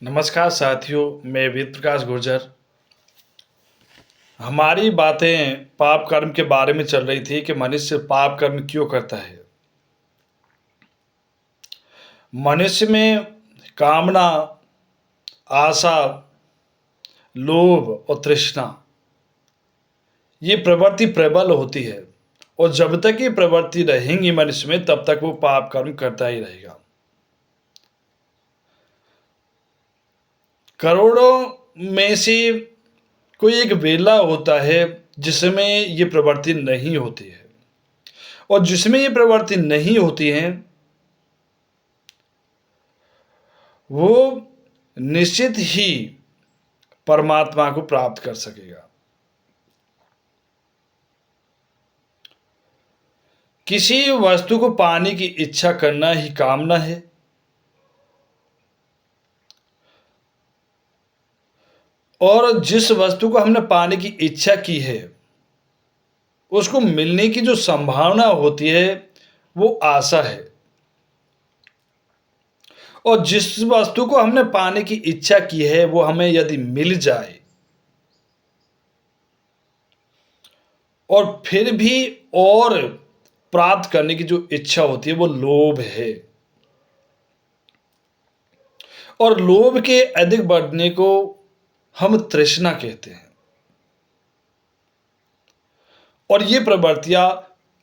नमस्कार साथियों, मैं वेद प्रकाश गुर्जर। हमारी बातें पाप कर्म के बारे में चल रही थी कि मनुष्य पाप कर्म क्यों करता है। मनुष्य में कामना, आशा, लोभ और तृष्णा ये प्रवृत्ति प्रबल होती है और जब तक ये प्रवृत्ति रहेंगी मनुष्य में तब तक वो पाप कर्म करता ही रहेगा। करोड़ों में से कोई एक वेला होता है जिसमें ये प्रवृत्ति नहीं होती है, और जिसमें ये प्रवृत्ति नहीं होती है वो निश्चित ही परमात्मा को प्राप्त कर सकेगा। किसी वस्तु को पाने की इच्छा करना ही कामना है, और जिस वस्तु को हमने पाने की इच्छा की है उसको मिलने की जो संभावना होती है वो आशा है। और जिस वस्तु को हमने पाने की इच्छा की है वो हमें यदि मिल जाए और फिर भी और प्राप्त करने की जो इच्छा होती है वो लोभ है, और लोभ के अधिक बढ़ने को हम तृष्णा कहते हैं। और ये प्रवृत्तियां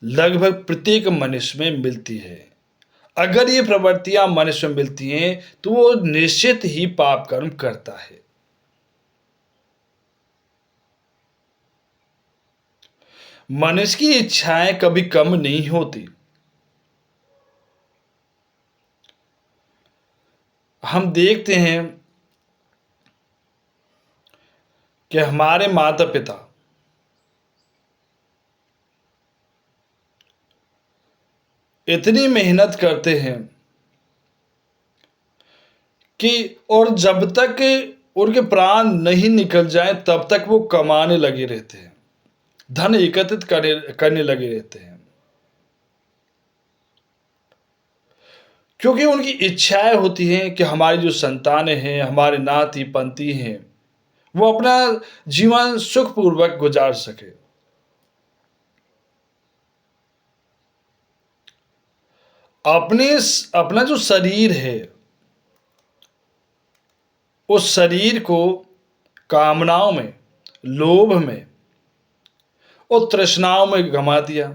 लगभग प्रत्येक मनुष्य में मिलती है। अगर ये प्रवृत्तियां मनुष्य में मिलती हैं तो वो निश्चित ही पाप कर्म करता है। मनुष्य की इच्छाएं कभी कम नहीं होती। हम देखते हैं कि हमारे माता पिता इतनी मेहनत करते हैं कि और जब तक उनके प्राण नहीं निकल जाए तब तक वो कमाने लगे रहते हैं, धन एकत्रित करने लगे रहते हैं, क्योंकि उनकी इच्छाएं होती हैं कि हमारी जो संतानें हैं, हमारे नाती पंती हैं, वो अपना जीवन सुखपूर्वक गुजार सके। अपना जो शरीर है उस शरीर को कामनाओं में, लोभ में और तृष्णाओं में गंवा दिया।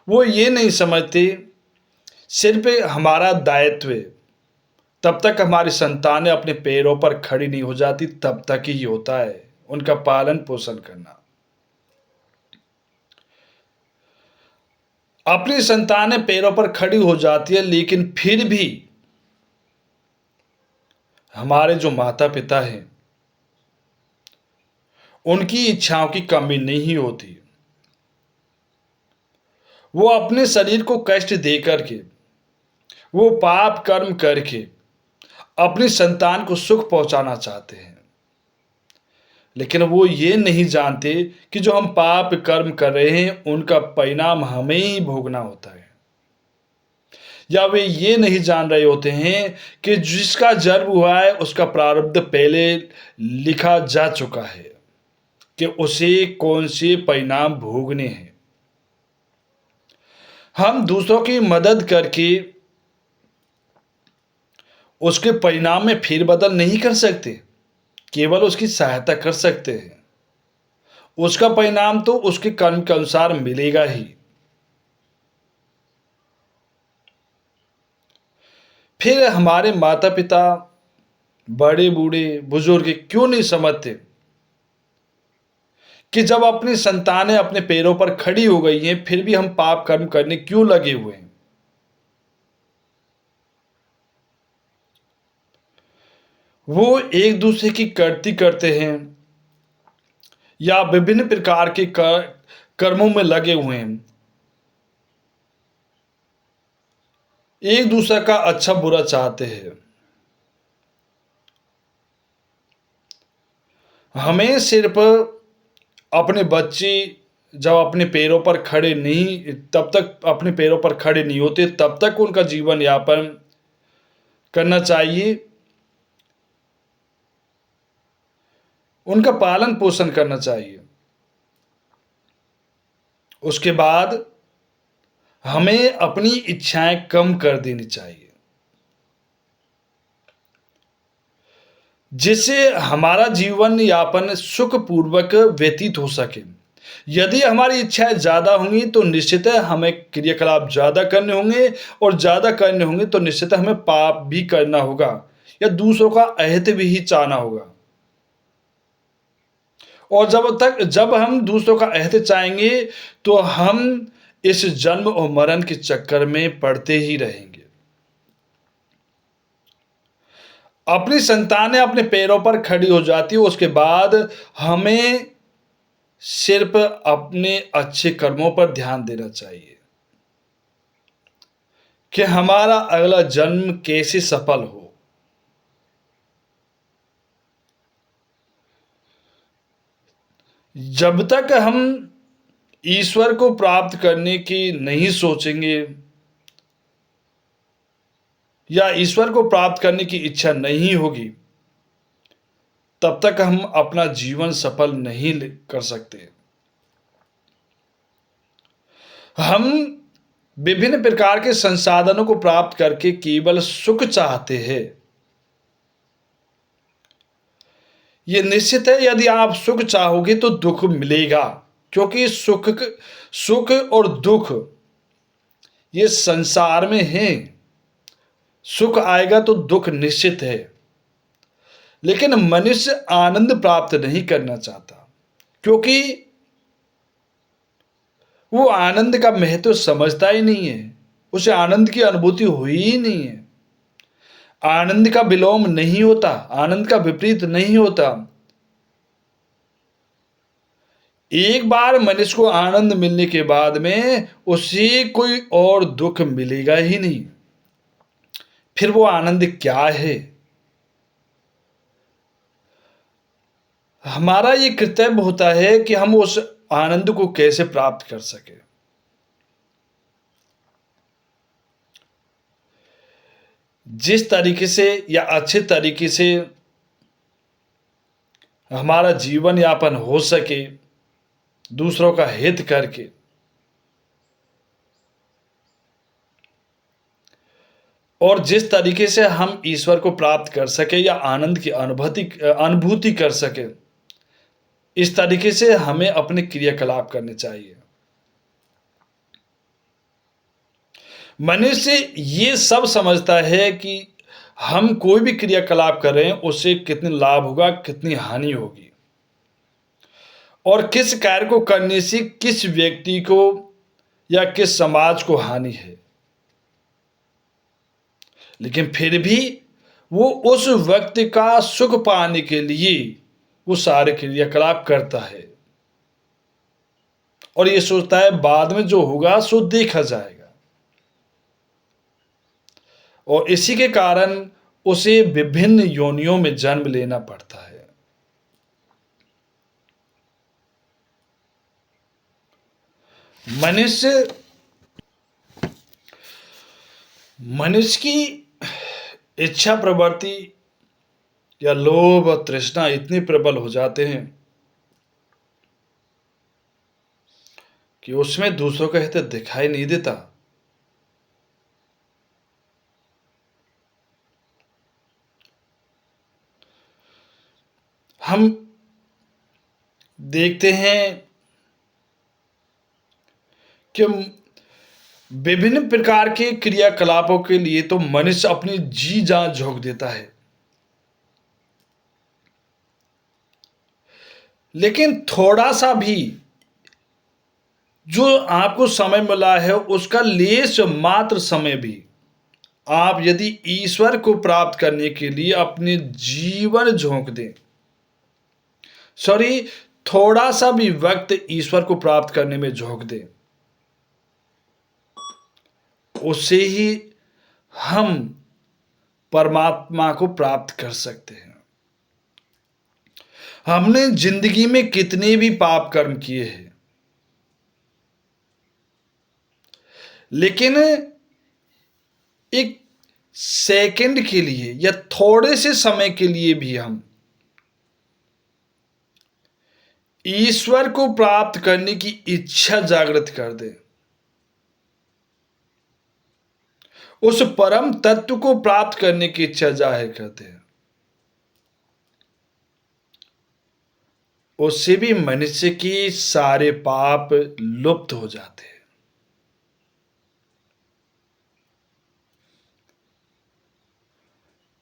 वो ये नहीं समझते सिर्फ हमारा दायित्व है, तब तक हमारी संतानें अपने पैरों पर खड़ी नहीं हो जाती तब तक ही होता है उनका पालन पोषण करना। अपनी संतानें पैरों पर खड़ी हो जाती है लेकिन फिर भी हमारे जो माता पिता हैं उनकी इच्छाओं की कमी नहीं होती। वो अपने शरीर को कष्ट दे करके, वो पाप कर्म करके अपनी संतान को सुख पहुंचाना चाहते हैं, लेकिन वो ये नहीं जानते कि जो हम पाप कर्म कर रहे हैं उनका परिणाम हमें ही भोगना होता है। या वे ये नहीं जान रहे होते हैं कि जिसका जन्म हुआ है उसका प्रारब्ध पहले लिखा जा चुका है कि उसे कौन से परिणाम भोगने हैं। हम दूसरों की मदद करके उसके परिणाम में फेरबदल नहीं कर सकते, केवल उसकी सहायता कर सकते हैं। उसका परिणाम तो उसके कर्म के अनुसार मिलेगा ही। फिर हमारे माता पिता, बड़े बूढ़े बुजुर्ग क्यों नहीं समझते कि जब अपनी संतानें अपने पैरों पर खड़ी हो गई हैं फिर भी हम पाप कर्म करने क्यों लगे हुए हैं। वो एक दूसरे की करती करते हैं या विभिन्न प्रकार के कर्मों में लगे हुए हैं, एक दूसरे का अच्छा बुरा चाहते हैं। हमें सिर्फ अपने बच्चे जब अपने पैरों पर खड़े नहीं, तब तक अपने पैरों पर खड़े नहीं होते तब तक उनका जीवन यापन करना चाहिए, उनका पालन पोषण करना चाहिए। उसके बाद हमें अपनी इच्छाएं कम कर देनी चाहिए, जिससे हमारा जीवन यापन सुखपूर्वक व्यतीत हो सके। यदि हमारी इच्छाएं ज़्यादा होंगी तो निश्चित है हमें क्रियाकलाप ज़्यादा करने होंगे, और ज़्यादा करने होंगे तो निश्चित है हमें पाप भी करना होगा या दूसरों का अहित भी चाहना होगा। और जब हम दूसरों का अहित चाहेंगे तो हम इस जन्म और मरण के चक्कर में पड़ते ही रहेंगे। अपनी संतानें अपने पैरों पर खड़ी हो जाती है, उसके बाद हमें सिर्फ अपने अच्छे कर्मों पर ध्यान देना चाहिए कि हमारा अगला जन्म कैसे सफल हो। जब तक हम ईश्वर को प्राप्त करने की नहीं सोचेंगे या ईश्वर को प्राप्त करने की इच्छा नहीं होगी, तब तक हम अपना जीवन सफल नहीं कर सकते। हम विभिन्न प्रकार के संसाधनों को प्राप्त करके केवल सुख चाहते हैं। ये निश्चित है, यदि आप सुख चाहोगे तो दुख मिलेगा, क्योंकि सुख और दुख ये संसार में है। सुख आएगा तो दुख निश्चित है, लेकिन मनुष्य आनंद प्राप्त नहीं करना चाहता, क्योंकि वो आनंद का महत्व समझता ही नहीं है। उसे आनंद की अनुभूति हुई ही नहीं है। आनंद का विलोम नहीं होता, आनंद का विपरीत नहीं होता। एक बार मनुष्य को आनंद मिलने के बाद में उसे कोई और दुख मिलेगा ही नहीं। फिर वो आनंद क्या है? हमारा ये कर्तव्य होता है कि हम उस आनंद को कैसे प्राप्त कर सके। जिस तरीके से या अच्छे तरीके से हमारा जीवन यापन हो सके, दूसरों का हित करके, और जिस तरीके से हम ईश्वर को प्राप्त कर सके या आनंद की अनुभूति कर सके, इस तरीके से हमें अपने क्रियाकलाप करने चाहिए। मनुष्य ये सब समझता है कि हम कोई भी क्रियाकलाप कर रहे हैं उससे कितनी लाभ होगा, कितनी हानि होगी, और किस कार्य को करने से किस व्यक्ति को या किस समाज को हानि है। लेकिन फिर भी वो उस व्यक्ति का सुख पाने के लिए वो सारे क्रियाकलाप करता है, और ये सोचता है बाद में जो होगा सो देखा जाएगा। और इसी के कारण उसे विभिन्न योनियों में जन्म लेना पड़ता है। मनुष्य की इच्छा प्रवृत्ति या लोभ और तृष्णा इतनी प्रबल हो जाते हैं कि उसमें दूसरों का हित दिखाई नहीं देता। हम देखते हैं कि विभिन्न प्रकार के क्रियाकलापों के लिए तो मनुष्य अपनी जी जान झोंक देता है, लेकिन थोड़ा सा भी जो आपको समय मिला है उसका लेश मात्र समय भी आप यदि ईश्वर को प्राप्त करने के लिए अपने जीवन झोंक दें, सॉरी, थोड़ा सा भी वक्त ईश्वर को प्राप्त करने में झोंक दें, उससे ही हम परमात्मा को प्राप्त कर सकते हैं। हमने जिंदगी में कितने भी पाप कर्म किए हैं, लेकिन एक सेकंड के लिए या थोड़े से समय के लिए भी हम ईश्वर को प्राप्त करने की इच्छा जागृत कर दे, उस परम तत्व को प्राप्त करने की इच्छा जाहिर कर दे, उससे भी मनुष्य की सारे पाप लुप्त हो जाते हैं।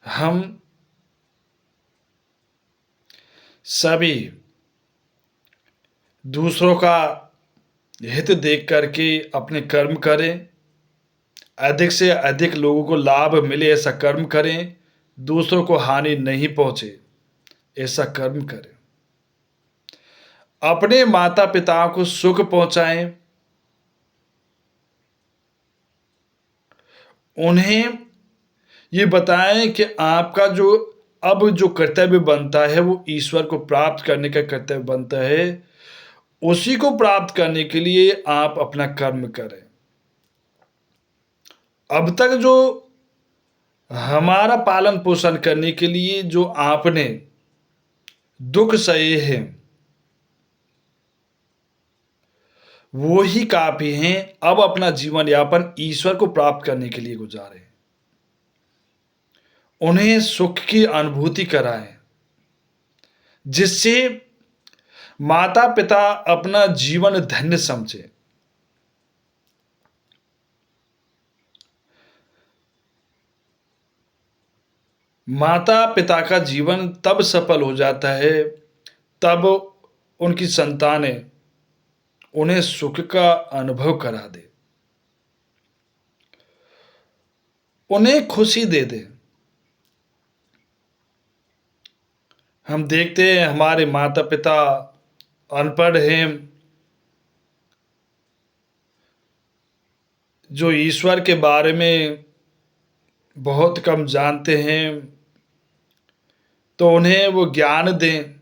हम सभी दूसरों का हित देख करके अपने कर्म करें, अधिक से अधिक लोगों को लाभ मिले ऐसा कर्म करें, दूसरों को हानि नहीं पहुंचे ऐसा कर्म करें। अपने माता पिता को सुख पहुंचाएं, उन्हें ये बताएं कि आपका जो कर्तव्य बनता है वो ईश्वर को प्राप्त करने का कर्तव्य बनता है, उसी को प्राप्त करने के लिए आप अपना कर्म करें। अब तक जो हमारा पालन पोषण करने के लिए जो आपने दुख सहे हैं वो ही काफी हैं। अब अपना जीवन यापन ईश्वर को प्राप्त करने के लिए गुजारें, उन्हें सुख की अनुभूति कराएं, जिससे माता पिता अपना जीवन धन्य समझे। माता पिता का जीवन तब सफल हो जाता है तब उनकी संतानें उन्हें सुख का अनुभव करा दे, उन्हें खुशी दे दे। हम देखते हैं हमारे माता पिता अनपढ़ हैं, जो ईश्वर के बारे में बहुत कम जानते हैं, तो उन्हें वो ज्ञान दें,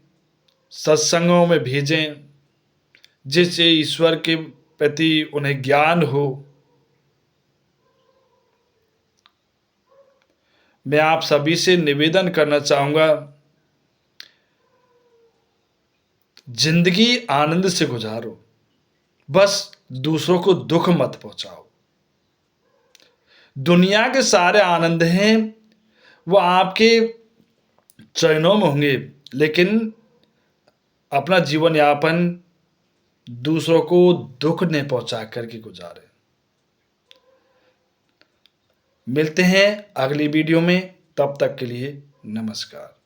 सत्संगों में भेजें, जिससे ईश्वर के प्रति उन्हें ज्ञान हो। मैं आप सभी से निवेदन करना चाहूँगा, जिंदगी आनंद से गुजारो, बस दूसरों को दुख मत पहुंचाओ। दुनिया के सारे आनंद हैं वो आपके चरणों में होंगे, लेकिन अपना जीवन यापन दूसरों को दुख न पहुंचा करके गुजारे। मिलते हैं अगली वीडियो में, तब तक के लिए नमस्कार।